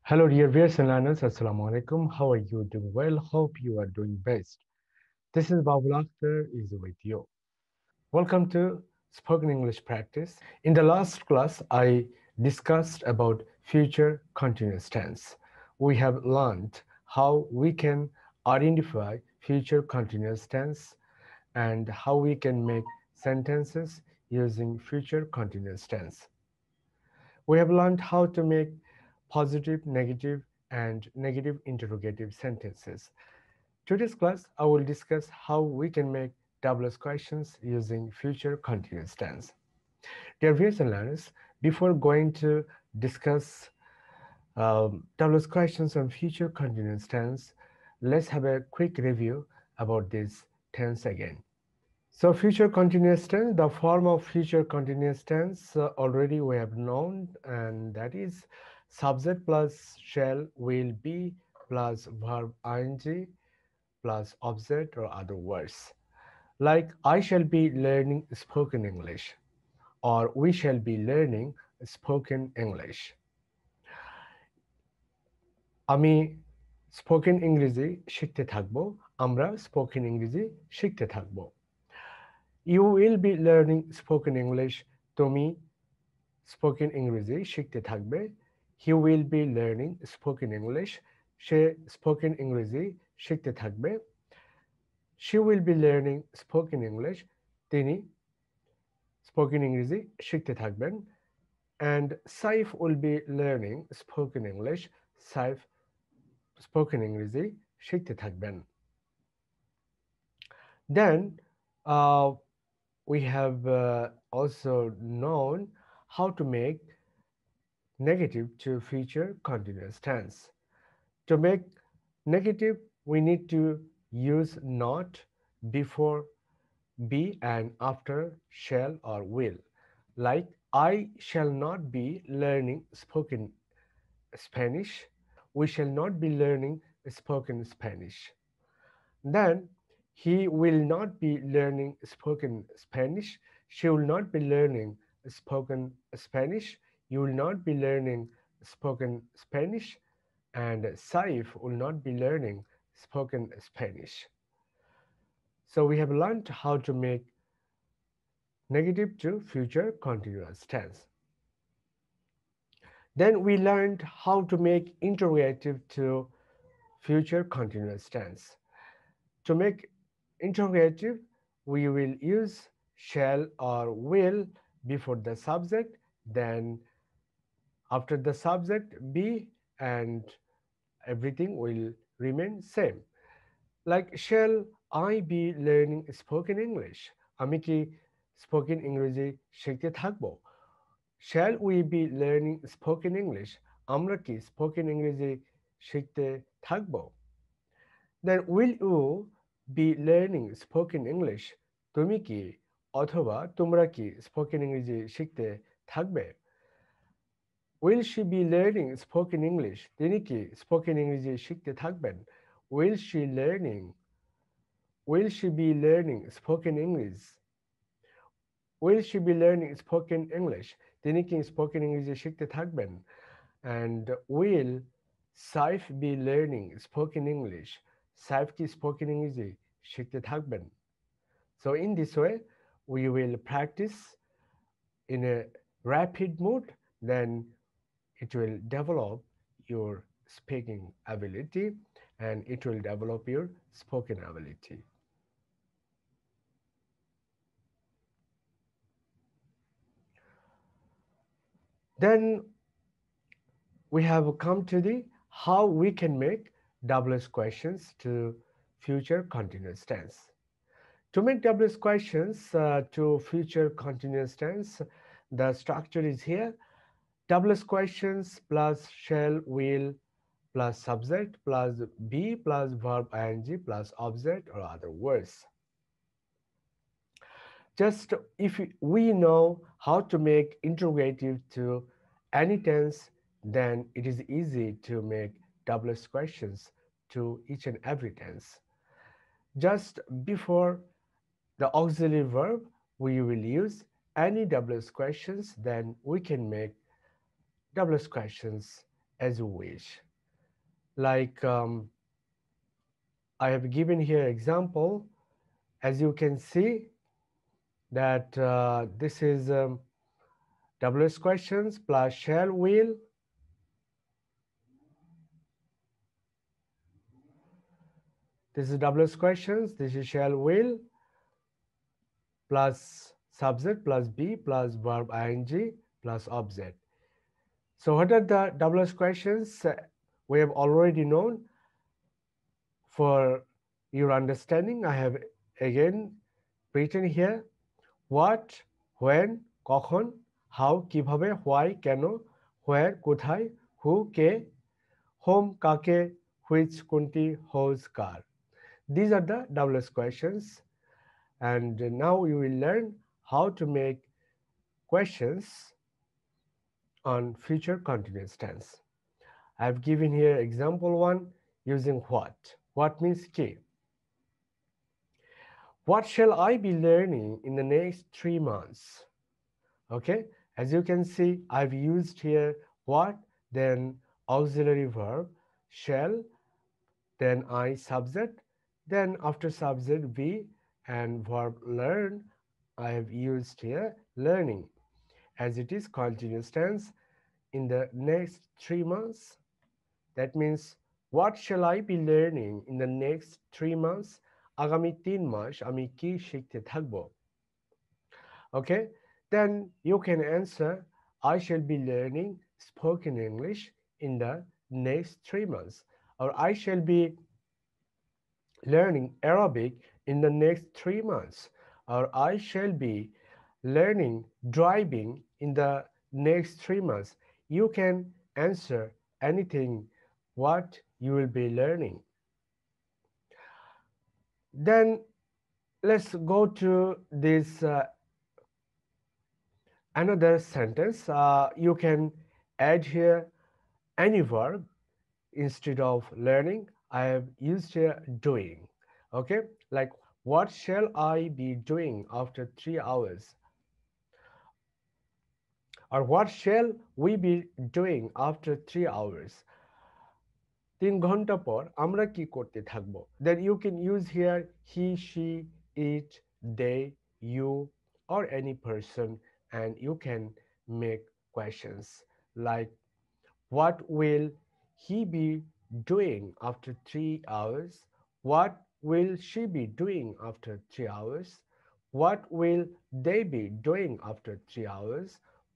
Hello, dear viewers and learners. Assalamu alaikum. How are you doing? Well, hope you are doing best. This is Babul Akhtar is with you. Welcome to Spoken English Practice. In the last class, I discussed about future continuous tense. We have learned how we can identify future continuous tense and how we can make sentences using future continuous tense. We have learned how to make positive, negative, and negative interrogative sentences. Today's class, I will discuss how we can make double questions using future continuous tense. Dear viewers and learners, before going to discuss double questions on future continuous tense, let's have a quick review about this tense again. So future continuous tense, the form of future continuous tense already we have known, and that is subject plus shall will be plus verb ing plus object or other words. Like I shall be learning spoken English or we shall be learning spoken English. আমি spoken ইংরেজি শিখতে থাকবো, আমরা spoken ইংরেজি শিখতে থাকবো। You will be learning spoken English. তুমি spoken ইংরেজি শিখতে থাকবে। He will be learning spoken English. Say spoken ইংরেজি শিখতে থাকবে। She will be learning spoken English. তিনি স্পোকেন ইংরেজি শিখতে থাকবেন। And Saif will be learning spoken English. Saif spoken ইংরেজি শিখতে থাকবেন। Then we have also known how to make negative to future continuous tense. To make negative, we need to use not before be and after shall or will. Like I shall not be learning spoken Spanish. We shall not be learning spoken Spanish. Then he will not be learning spoken Spanish. She will not be learning spoken Spanish. You will not be learning spoken Spanish. And Saif will not be learning spoken Spanish. So we have learned how to make negative to future continuous tense. Then we learned how to make interrogative to future continuous tense. To make interrogative, we will use shall or will before the subject, then after the subject be, and everything will remain same. Like shall I be learning spoken English? আমি কি spoken ইংরেজি শিখতে থাকবো? Shall we be learning spoken English? আমরা কি spoken ইংরেজি শিখতে থাকবো? Then will you be learning spoken English? তুমি কি অথবা তোমরা কি স্পোকেন ইংরেজি শিখতে থাকবে? Will she be learning spoken English? তিনি কি স্পোকেন ইংরেজি শিখতে থাকবেন? Will she learning? Will she be learning spoken English? Will she be learning spoken English? তিনি কি স্পোকেন ইংরেজি শিখতে থাকবেন? And will Saif be learning spoken English? Saif কি স্পোকেন ইংরেজি শিখতে থাকবেন? So in this way, we will practice in a rapid mode, then it will develop your speaking ability and it will develop your spoken ability. Then we have come to the how we can make double questions to future continuous tense. To make double questions to future continuous tense, the structure is here. Double questions plus shall, will, plus subject, plus be, plus verb ing, plus object or other words. Just if we know how to make interrogative to any tense, then it is easy to make double questions to each and every tense. Just before the auxiliary verb, we will use any double questions, then we can make double questions as you wish. Like I have given here example. As you can see that this is WS questions plus shall will. This is WS questions, this is shall will plus subject plus be plus verb ing plus object. So what are the WS questions? We have already known. For your understanding, I have again written here what, when, কখন, how, কিভাবে, why, কেন, where, কোথায়, who, K, whom, কাকে, which, কোনটি, whose, car. These are the WS questions, and now you will learn how to make questions on future continuous tense. I have given here example 1 using what. What means কি. What shall I be learning in the next 3 months? Okay, as you can see, I've used here what, then auxiliary verb, shall, then I subject, then after subject be, and verb learn. I have used here learning, as it is continuous tense in the next 3 months. That means, what shall I be learning in the next 3 months? আগামী 3 মাস আমি কি শিখতে থাকবো? Okay, then you can answer, I shall be learning spoken English in the next 3 months, or I shall be learning Arabic in the next 3 months, or I shall be learning driving in the next 3 months. You can answer anything what you will be learning. Then let's go to this another sentence. You can add here any verb instead of learning. I have used here doing. Okay, like what shall I be doing after 3 hours, or what shall we be doing after 3 hours? 3 ঘন্টা পর আমরা কি করতে থাকবো? Then you can use here he, she, it, they, you, or any person, and you can make questions like what will he be doing after 3 hours? What will she be doing after 3 hours? What will they be doing after 3 hours?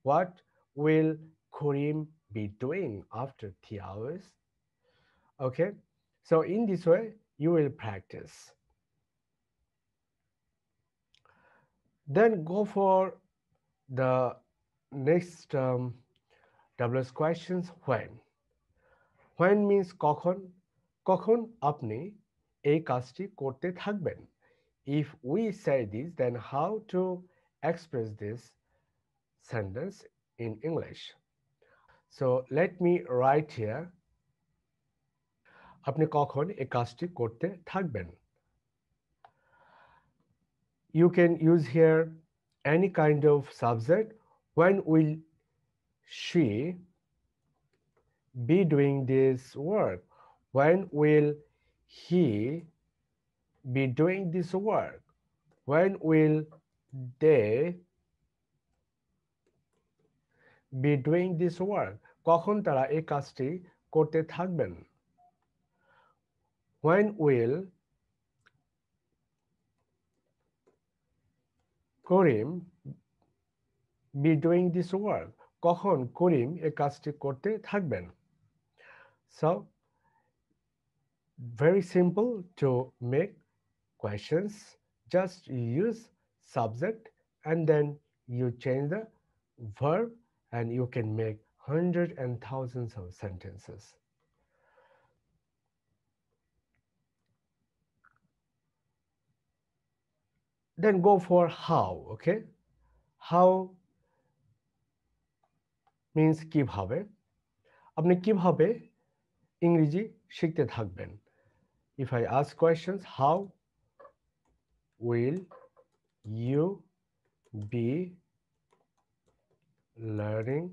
What will Kurim be doing after 3 hours? Okay, so in this way you will practice. Then go for the next WS questions. When means কখন. কখন আপনি এই কাজটি করতে থাকবেন? If we say this, then how to express this sentence in English? So let me write here. আপনি কখন এই কাজটি করতে থাকবেন? You can use here any kind of subject. When will she be doing this work? When will he be doing this work? When will they be doing this work? কখন তারা এই কাজটি করতে থাকবেন? When will Karim be doing this work? কখন করিম এই কাজটি করতে থাকবেন? So very simple to make questions. Just use subject and then you change the verb and you can make hundreds and thousands of sentences. Then go for how. Okay, how means কিভাবে. আপনি কিভাবে ইংরেজি শিখতে থাকবেন? If I ask questions, how will you be learning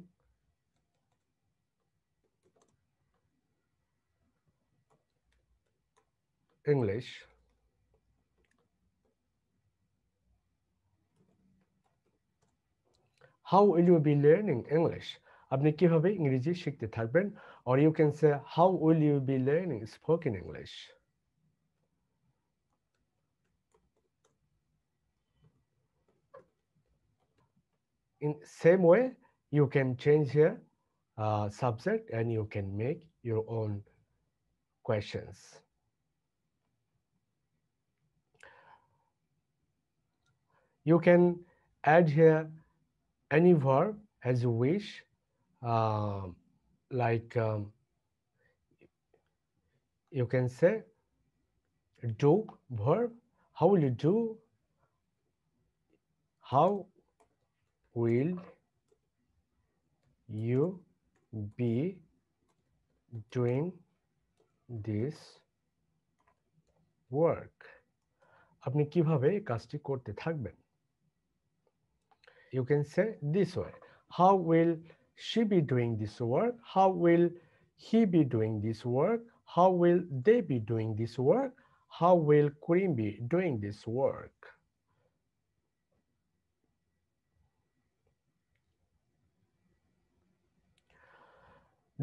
English. How will you be learning English? আপনি কিভাবে ইংরেজি শিখতে থাকবেন? Or you can say how will you be learning spoken English? In same way, you can change here subject and you can make your own questions. You can add here any verb as you wish, um, like you can say do verb. How will you do? How will you be doing this work? আপনি কিভাবে এই কাজটি করতে থাকবেন? You can say this way. How will she be doing this work? How will he be doing this work? How will they be doing this work? How will Karim be doing this work?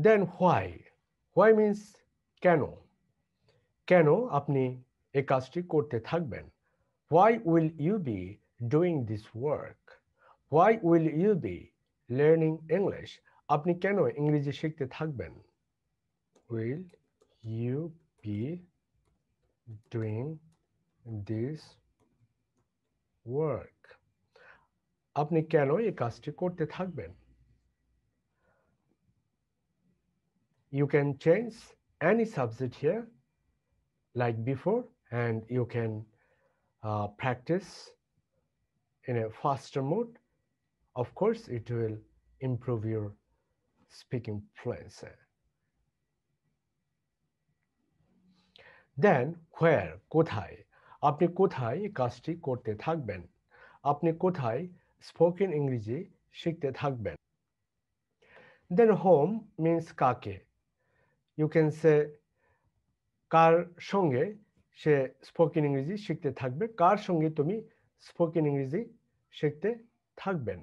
Then why? Why means কেন? কেন আপনি এই কাজটি করতে থাকবেন? Why will you be doing this work? Why will you be learning English? আপনি কেন ইংরেজি শিখতে থাকবেন? Will you be doing this work? আপনি কেন এই কাজটি করতে থাকবেন? You can change any subject here like before and you can practice in a faster mode. Of course, it will improve your speaking fluency. Then where? কোথায়? আপনি কোথায় এই কাজটি করতে থাকবেন? আপনি কোথায় স্পোকেন ইংরেজি শিখতে থাকবেন? Then home means কাকে? You can say কার সঙ্গে সে স্পোকেন ইংরেজি শিখতে থাকবে? কার সঙ্গে তুমি স্পোকেন ইংরেজি শিখতে থাকবেন?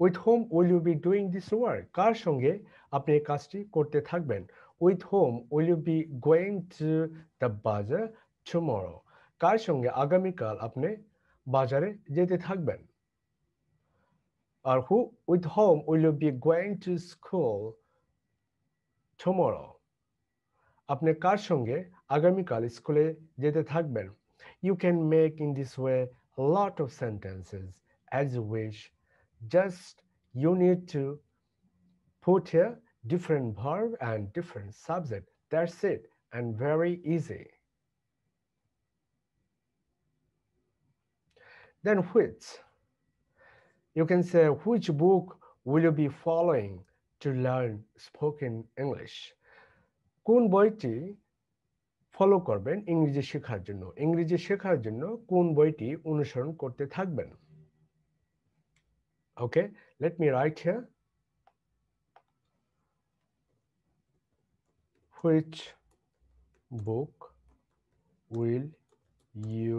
With whom will you be doing this work? কার সঙ্গে আপনি এই কাজটি করতে থাকবেন? With whom will you be going to the bazaar tomorrow? কার সঙ্গে আগামীকাল আপনি বাজারে যেতে থাকবেন? আর with whom will you be going to school tomorrow? আপনি কার সঙ্গে আগামীকাল স্কুলে যেতে থাকবেন? You can make in this way a lot of sentences as you wish. Just you need to put here different verb and different subject. That's it, and very easy. Then which? You can say which book will you be following to learn spoken English? কোন বইটি follow করবেন ইংরেজি শেখার জন্য? ইংরেজি শেখার জন্য কোন বইটি অনুসরণ করতে থাকবেন? Okay, let me write here. Which book will you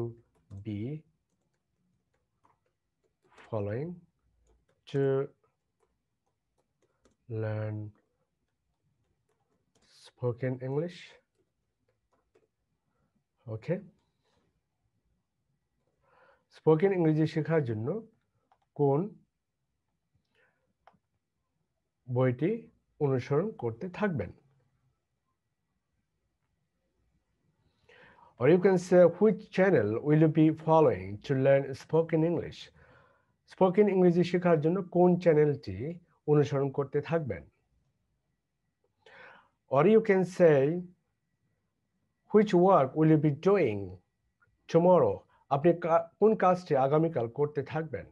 be following to learn spoken English? Okay. Spoken ইংরেজি শেখার জন্য কোন বইটি অনুসরণ করতে থাকবেন? Or you can say which channel will you be following to learn spoken English? Spoken ইংরেজি শেখার জন্য কোন চ্যানেলটি অনুসরণ করতে থাকবেন? Or you can say which work will you be doing tomorrow? আপনি কোন কাজটি আগামীকাল করতে থাকবেন?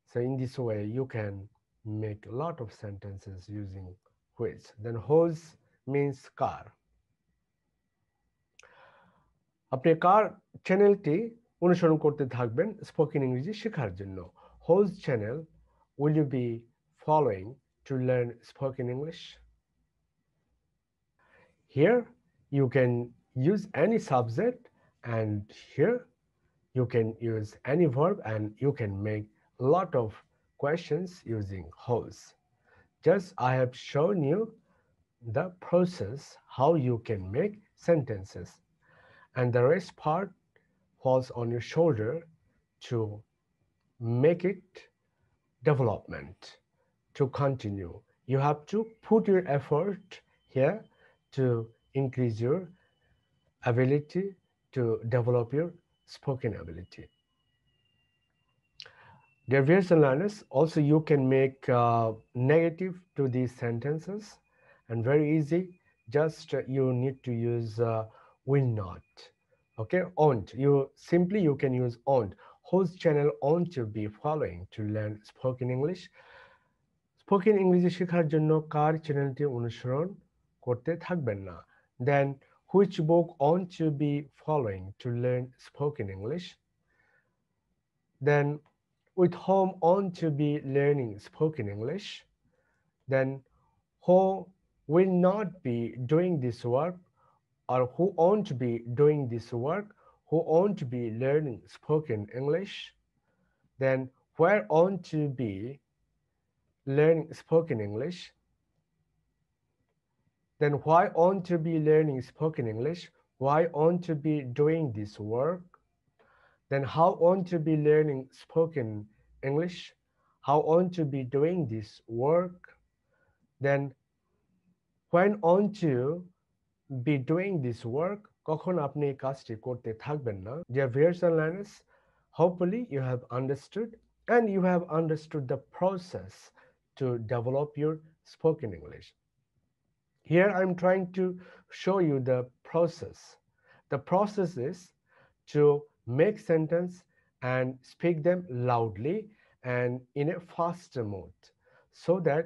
So in this way you can make a lot of sentences using which. Then whose means কার. আপনি কার চ্যানেলটি অনুসরণ করতে থাকবেন স্পোকেন ইংরেজি শেখার জন্য? Whose channel will you be following to learn spoken English? Here you can use any subject, and here you can use any verb and you can make a lot of questions using whose. Just I have shown you the process how you can make sentences, and the rest part falls on your shoulder to make it development to continue. You have to put your effort here to increase your ability to develop your spoken ability. Dear viewers and learners, also you can make negative to these sentences, and very easy. Just you need to use will not. Okay, won't. You can use won't. Whose channel won't you be following to learn spoken English? Spoken ইংরেজি শেখার জন্য কার চ্যানেলটি অনুসরণ করতে থাকবেন না? Then which book won't you be following to learn spoken English? Then with whom won't you be learning spoken English? Then who will not be doing this work, or who won't be doing this work, who won't be learning spoken English? Then where won't you be learning spoken English? Then why won't you be learning spoken English? Why won't you be doing this work? Then how won't you be learning spoken English? How won't you be doing this work? Then when won't you be doing this work? কখন আপনি এই কাজটি করতে থাকবেন না? Dear viewers and learners, hopefully you have understood, and you have understood the process to develop your spoken English. Here I'm trying to show you the process. The process is to make sentence and speak them loudly and in a faster mode, so that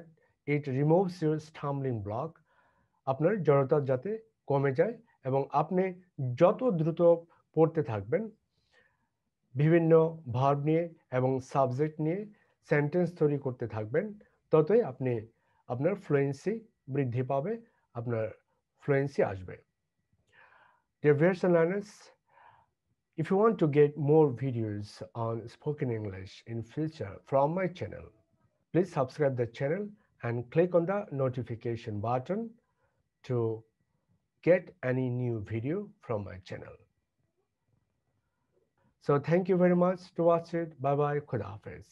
it removes your stumbling block. আপনার জড়তা যাতে কমে যায় এবং আপনি যত দ্রুত পড়তে থাকবেন বিভিন্ন ভার্ব নিয়ে এবং সাবজেক্ট নিয়ে সেন্টেন্স তৈরি করতে থাকবেন, ততই আপনি আপনার ফ্লুয়েন্সি বৃদ্ধি পাবে, আপনার ফ্লুয়েন্সি আসবে। Dear viewers and learners, if you want to get more videos on spoken English in future from my channel, please subscribe the channel and click on the notification button to get any new video from my channel. So thank you very much to watch it. Bye bye. Khuda Hafiz.